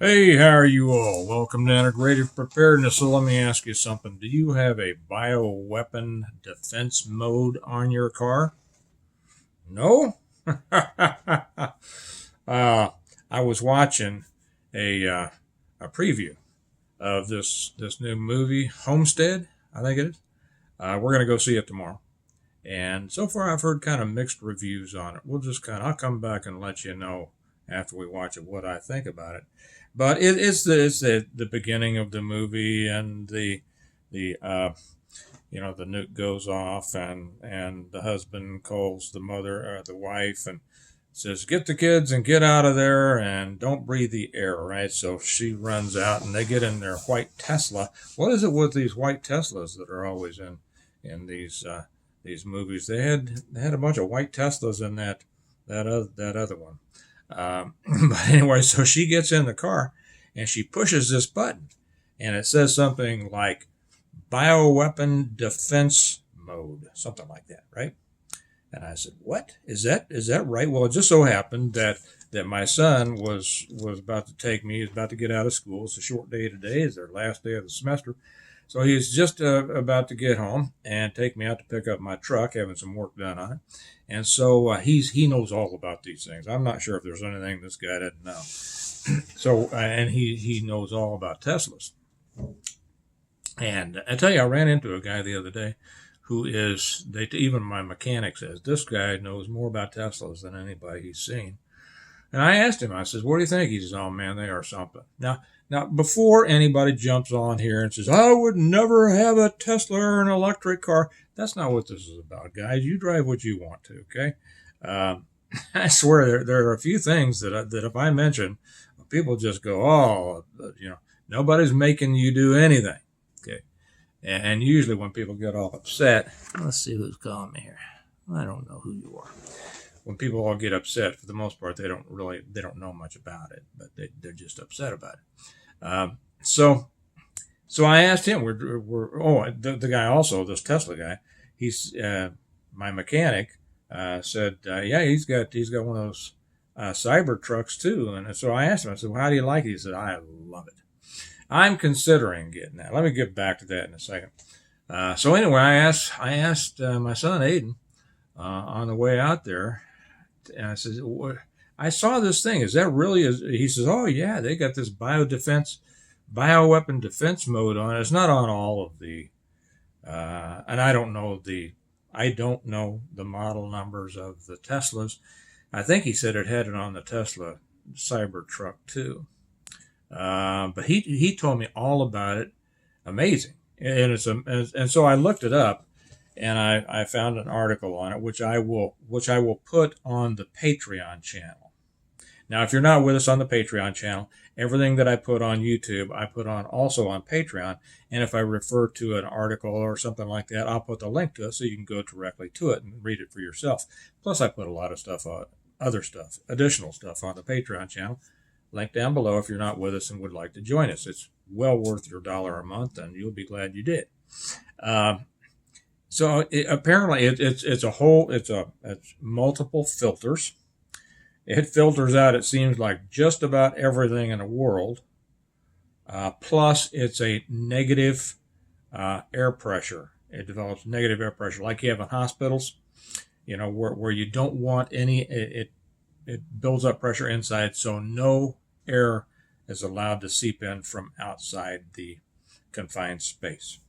Hey, how are you all? Welcome to Integrated Preparedness. So let me ask you something. Do you have a bioweapon defense mode on your car? No? I was watching a uh, a preview of this new movie, Homestead, I think it is. We're gonna go see it tomorrow. And so far, I've heard kind of mixed reviews on it. I'll come back and let you know after we watch it what I think about it. But it's the beginning of the movie, and the the nuke goes off, and the husband calls the mother, the wife, and says, "Get the kids and get out of there, and don't breathe the air." Right? So she runs out, and they get in their white Tesla. What is it with these white Teslas that are always in these movies? They had a bunch of white Teslas in that other one. But anyway, so she gets in the car and she pushes this button, and it says something like bioweapon defense mode, something like that, right? And I said, "What is that? Is that right?" Well, it just so happened that my son was about to take me. He's about to get out of school. It's a short day today. It's their last day of the semester. So he's just about to get home and take me out to pick up my truck, having some work done on it. And so he knows all about these things. I'm not sure if there's anything this guy doesn't know. So and he knows all about Teslas. And I tell you, I ran into a guy the other day who is even my mechanic says this guy knows more about Teslas than anybody he's seen. And I asked him, I says, "What do you think?" He says, "Oh man, they are something." Now, before anybody jumps on here and says, "I would never have a Tesla or an electric car," that's not what this is about, guys. You drive what you want to, okay? Um, I swear there are a few things that if I mention, people just go, "Oh, nobody's making you do anything." Okay, and usually when people get all upset, let's see who's calling me here. I don't know who you are. When people all get upset, for the most part, they don't know much about it, but they're just upset about it. So I asked him. The guy also, this Tesla guy. He's my mechanic. Said, yeah, he's got one of those cyber trucks too. And so I asked him. I said, "Well, how do you like it?" He said, "I love it. I'm considering getting that." Let me get back to that in a second. So anyway, I asked my son Aiden on the way out there, and I said, "I saw this thing. Is that really?" He says, "Oh yeah, they got this bioweapon defense mode on it. It's not on all of the, and I don't know the model numbers of the Teslas. I think he said it had it on the Tesla Cybertruck too. But he told me all about it. Amazing, and so I looked it up, and I found an article on it, which I will put on the Patreon channel. Now, if you're not with us on the Patreon channel, everything that I put on YouTube, I put on also on Patreon. And if I refer to an article or something like that, I'll put the link to it so you can go directly to it and read it for yourself. Plus, I put a lot of stuff on other stuff, additional stuff on the Patreon channel. Link down below if you're not with us and would like to join us. It's well worth your $1 a month, and you'll be glad you did. Apparently it's multiple filters. It filters out, it seems like, just about everything in the world. Plus, it's a negative air pressure. It develops negative air pressure, like you have in hospitals. Where you don't want any. It builds up pressure inside, so no air is allowed to seep in from outside the confined space.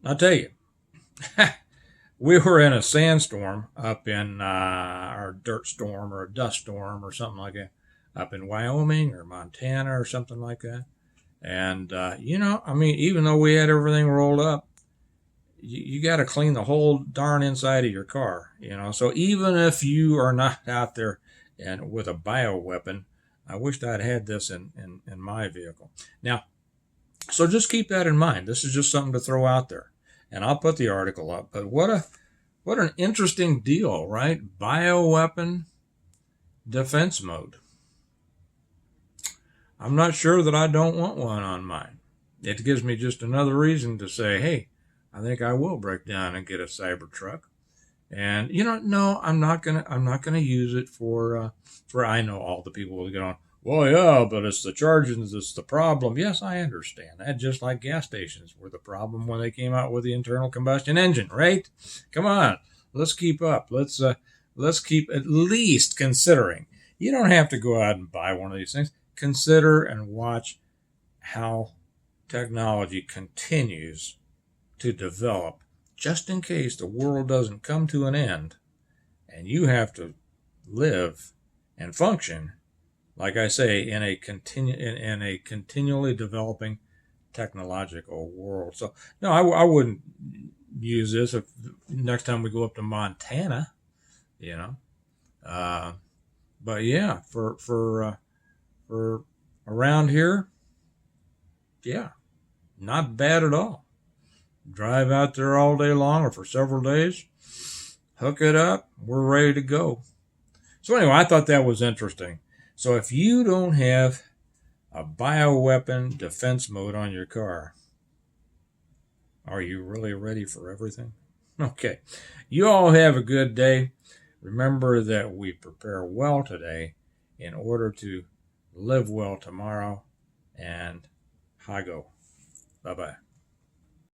I'll tell you, we were in a sandstorm up in or dirt storm or a dust storm or something like that, up in Wyoming or Montana or something like that. And even though we had everything rolled up, you got to clean the whole darn inside of your car. So even if you are not out there and with a bioweapon, I wished I'd had this in my vehicle. Now, so just keep that in mind. This is just something to throw out there. And I'll put the article up. But what an interesting deal, right? Bioweapon defense mode. I'm not sure that I don't want one on mine. It gives me just another reason to say, hey, I think I will break down and get a Cybertruck And no, I'm not gonna use it for. I know all the people will get on. Well, yeah, but it's the charging that's the problem. Yes, I understand that. Just like gas stations were the problem when they came out with the internal combustion engine, right? Come on, let's keep up. Let's keep at least considering. You don't have to go out and buy one of these things. Consider and watch how technology continues to develop, just in case the world doesn't come to an end and you have to live and function, like I say, in a continually developing technological world. So no, I wouldn't use this if next time we go up to Montana, you know. Uh, but yeah, for around here, yeah, not bad at all. Drive out there all day long or for several days, hook it up, we're ready to go. So anyway, I thought that was interesting. So if you don't have a bioweapon defense mode on your car, are you really ready for everything? Okay. You all have a good day. Remember that we prepare well today in order to live well tomorrow. And hi go. Bye bye.